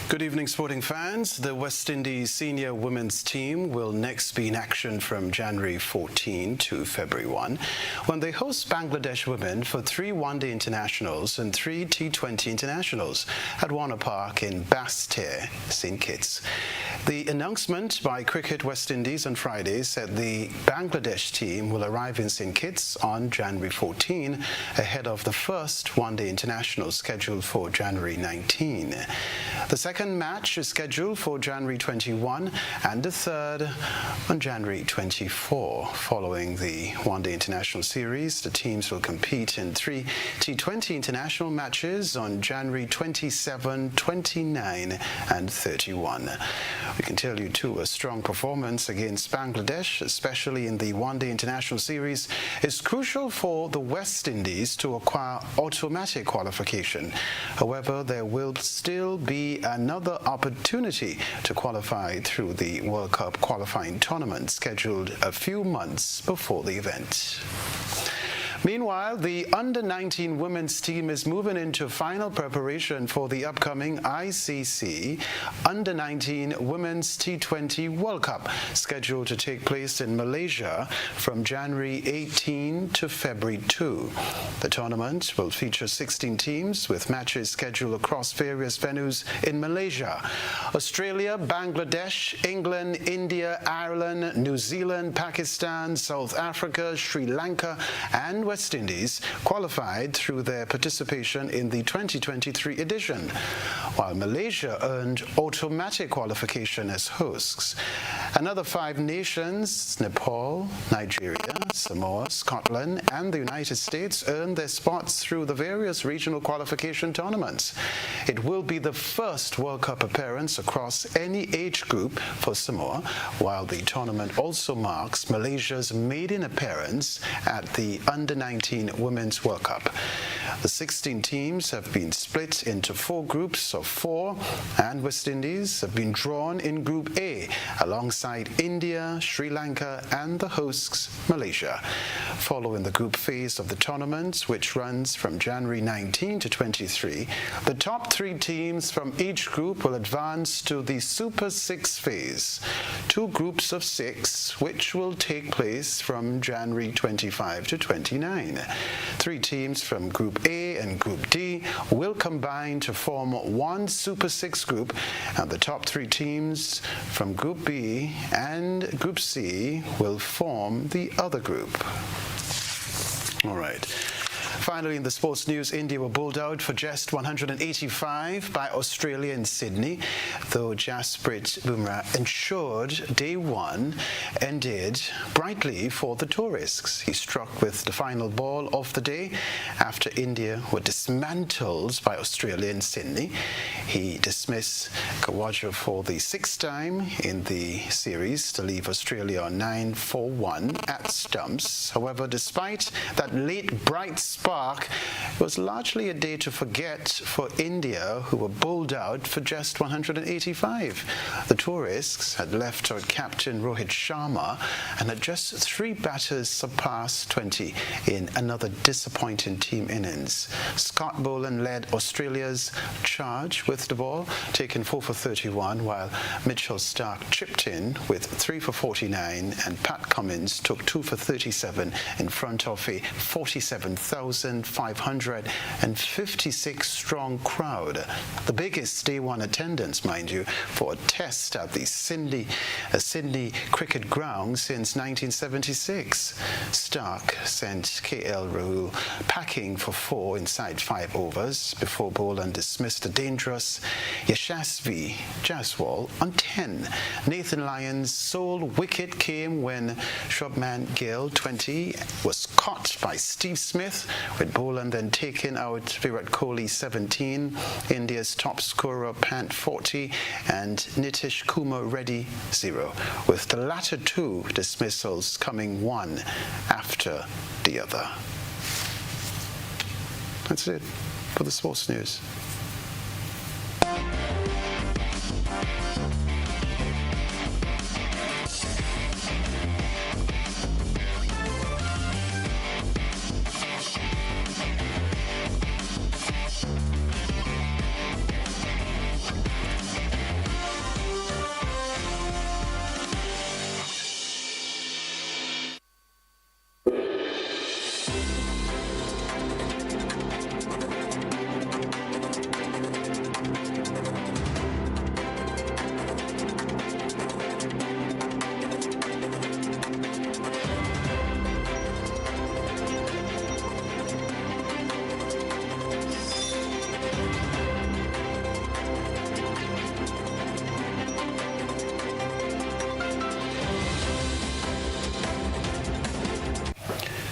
Good evening, sporting fans. The West Indies senior women's team will next be in action from January 14 to February 1 when they host Bangladesh women for 3 one-day internationals and 3 T20 internationals at Warner Park in Baptiste, St. Kitts. The announcement by Cricket West Indies on Friday said the Bangladesh team will arrive in St. Kitts on January 14 ahead of the first one-day international scheduled for January 19. The second match is scheduled for January 21 and the third on January 24. Following the one-day international series, the teams will compete in 3 T20 international matches on January 27, 29 and 31. We can tell you too, a strong performance against Bangladesh, especially in the one-day international series, is crucial for the West Indies to acquire automatic qualification. However, there will still be another opportunity to qualify through the World Cup qualifying tournament scheduled a few months before the event. Meanwhile, the under-19 women's team is moving into final preparation for the upcoming ICC Under-19 Women's T20 World Cup, scheduled to take place in Malaysia from January 18 to February 2. The tournament will feature 16 teams with matches scheduled across various venues in Malaysia. Australia, Bangladesh, England, India, Ireland, New Zealand, Pakistan, South Africa, Sri Lanka, and West Indies qualified through their participation in the 2023 edition, while Malaysia earned automatic qualification as hosts. Another 5 nations, Nepal, Nigeria, Samoa, Scotland, and the United States, earned their spots through the various regional qualification tournaments. It will be the first World Cup appearance across any age group for Samoa, while the tournament also marks Malaysia's maiden appearance at the Under-19 Women's World Cup. The 16 teams have been split into 4 groups of 4, and West Indies have been drawn in Group A alongside India, Sri Lanka, and the hosts, Malaysia. Following the group phase of the tournament, which runs from January 19 to 23, the top 3 teams from each group will advance to the Super 6 phase, 2 groups of 6, which will take place from January 25 to 29. 3 teams from Group A and Group D will combine to form 1 Super 6 group, and the top 3 teams from Group B and Group C will form the other group. All right. Finally, in the sports news, India were bowled out for just 185 by Australia in Sydney, though Jasprit Bumrah ensured day 1 ended brightly for the tourists. He struck with the final ball of the day after India were dismantled by Australia in Sydney. He dismissed Khawaja for the 6th time in the series to leave Australia on 9 for 1 at stumps. However, despite that late bright spot Park, it was largely a day to forget for India, who were bowled out for just 185. The tourists had left-out captain Rohit Sharma and had just 3 batters surpassed 20 in another disappointing team innings. Scott Boland led Australia's charge with the ball, taking 4 for 31, while Mitchell Starc chipped in with 3 for 49, and Pat Cummins took 2 for 37 in front of a 47,556 strong crowd. The biggest day one attendance, mind you, for a test at the Sydney Cricket Ground since 1976. Starc sent KL Rahul packing for 4 inside 5 overs before Boland dismissed the dangerous Yashasvi Jaiswal on 10. Nathan Lyon's sole wicket came when Shubman Gill, 20, was caught by Steve Smith, with Boland then taking out Virat Kohli, 17, India's top scorer Pant, 40, and Nitish Kumar Reddy, 0, with the latter 2 dismissals coming one after the other. That's it for the sports news.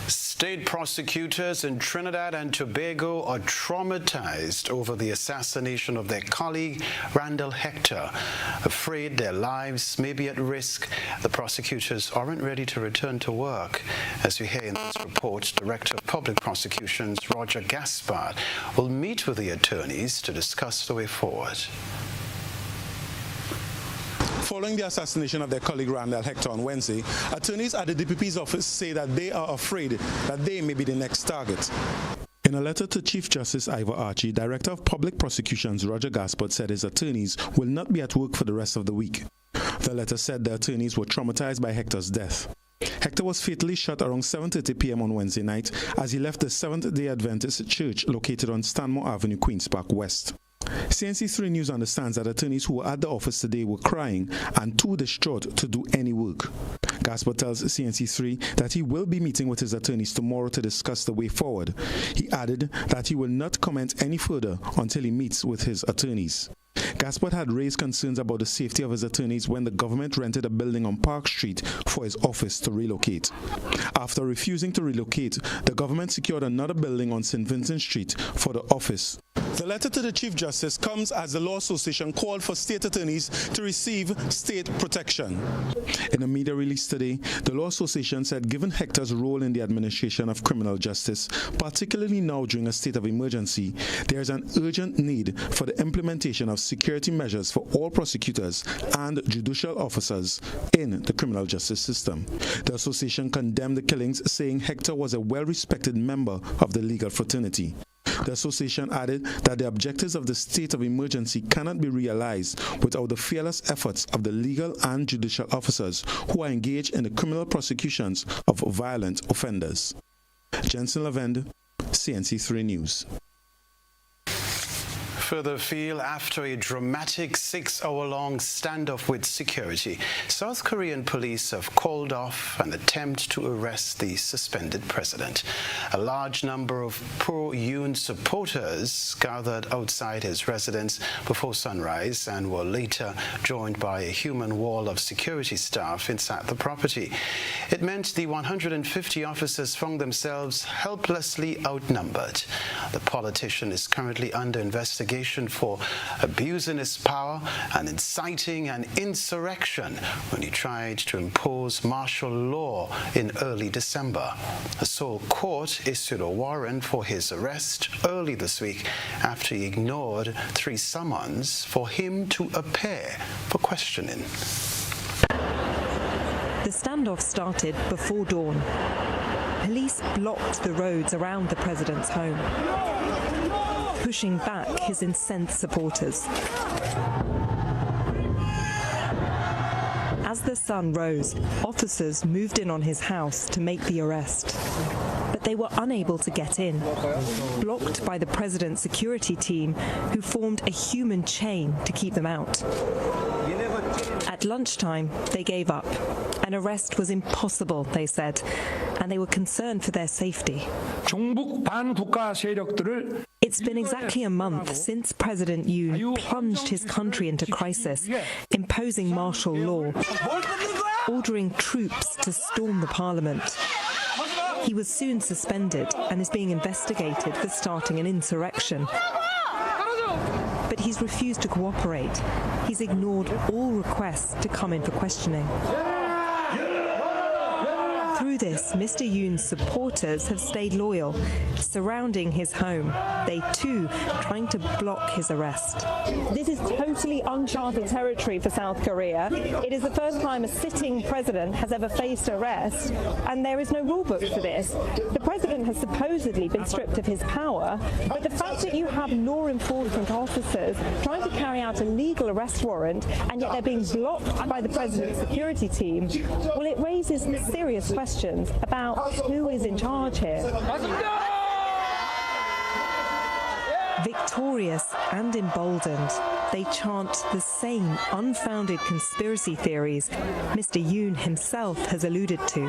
State prosecutors in Trinidad and Tobago are traumatized over the assassination of their colleague, Randall Hector. Afraid their lives may be at risk, the prosecutors aren't ready to return to work. As we hear in this report, Director of Public Prosecutions Roger Gaspard will meet with the attorneys to discuss the way forward. Following the assassination of their colleague Randall Hector on Wednesday, attorneys at the DPP's office say that they are afraid that they may be the next target. In a letter to Chief Justice Ivor Archie, Director of Public Prosecutions Roger Gaspard said his attorneys will not be at work for the rest of the week. The letter said the attorneys were traumatized by Hector's death. Hector was fatally shot around 7:30 p.m. on Wednesday night as he left the Seventh-day Adventist Church located on Stanmore Avenue, Queen's Park West. CNC3 News understands that attorneys who were at the office today were crying and too distraught to do any work. Gaspard tells CNC3 that he will be meeting with his attorneys tomorrow to discuss the way forward. He added that he will not comment any further until he meets with his attorneys. Gaspard had raised concerns about the safety of his attorneys when the government rented a building on Park Street for his office to relocate. After refusing to relocate, the government secured another building on St. Vincent Street for the office. The letter to the Chief Justice comes as the Law Association called for state attorneys to receive state protection. In a media release today, the Law Association said given Hector's role in the administration of criminal justice, particularly now during a state of emergency, there is an urgent need for the implementation of security measures for all prosecutors and judicial officers in the criminal justice system. The association condemned the killings, saying Hector was a well-respected member of the legal fraternity. The association added that the objectives of the state of emergency cannot be realized without the fearless efforts of the legal and judicial officers who are engaged in the criminal prosecutions of violent offenders. Jensen Lavende, CNC3 News. Further afield, after a dramatic 6-hour-long standoff with security, South Korean police have called off an attempt to arrest the suspended president. A large number of pro-Yoon supporters gathered outside his residence before sunrise and were later joined by a human wall of security staff inside the property. It meant the 150 officers found themselves helplessly outnumbered. The politician is currently under investigation accusation for abusing his power and inciting an insurrection when he tried to impose martial law in early December. A Seoul court issued a warrant for his arrest early this week after he ignored 3 summons for him to appear for questioning. The standoff started before dawn. Police blocked the roads around the president's home, pushing back his incensed supporters. As the sun rose, officers moved in on his house to make the arrest. But they were unable to get in, blocked by the president's security team, who formed a human chain to keep them out. At lunchtime, they gave up. An arrest was impossible, they said, and they were concerned for their safety. It's been exactly a month since President Yoon plunged his country into crisis, imposing martial law, ordering troops to storm the parliament. He was soon suspended and is being investigated for starting an insurrection. But he's refused to cooperate. He's ignored all requests to come in for questioning. Through this, Mr. Yoon's supporters have stayed loyal, surrounding his home. They too trying to block his arrest. This is totally uncharted territory for South Korea. It is the first time a sitting president has ever faced arrest, and there is no rule book for this. The president has supposedly been stripped of his power, but the fact that you have law enforcement officers trying to carry out a legal arrest warrant, and yet they're being blocked by the president's security team, well, it raises serious questions about who is in charge here. Victorious and emboldened, they chant the same unfounded conspiracy theories Mr. Yoon himself has alluded to.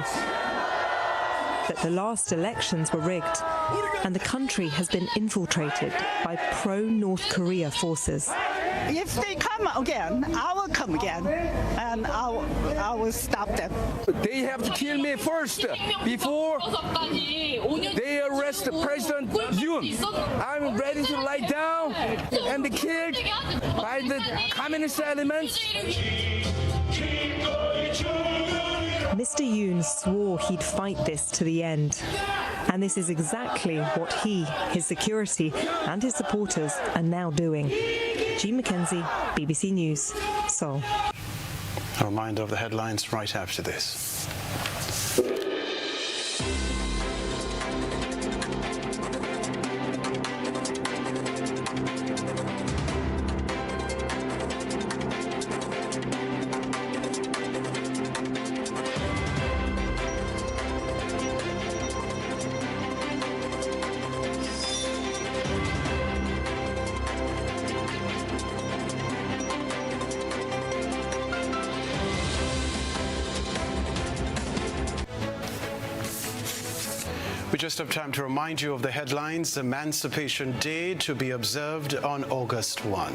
That the last elections were rigged and the country has been infiltrated by pro-North Korea forces. If they come again, I will come again, and I will stop them. They have to kill me first before they arrest President Yoon. I'm ready to lie down and be killed by the communist elements. Mr. Yoon swore he'd fight this to the end. And this is exactly what he, his security, and his supporters are now doing. Jean McKenzie, BBC News, Seoul. A reminder of the headlines right after this. We just have time to remind you of the headlines. Emancipation Day to be observed on August 1.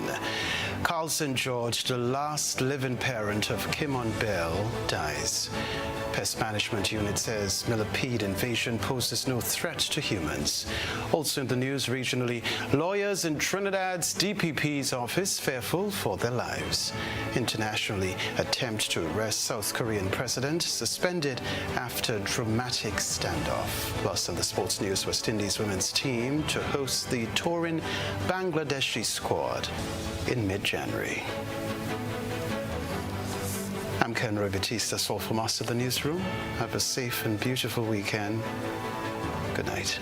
Carl St. George, the last living parent of Kim On-Bell, dies. Pest Management Unit says millipede invasion poses no threat to humans. Also in the news regionally, lawyers in Trinidad's DPP's office fearful for their lives. Internationally, attempt to arrest South Korean president suspended after dramatic standoff. Plus in the sports news, West Indies women's team to host the touring Bangladeshi squad in mid-January. I'm Kenroy, Baptiste. That's all from us at the newsroom. Have a safe and beautiful weekend. Good night.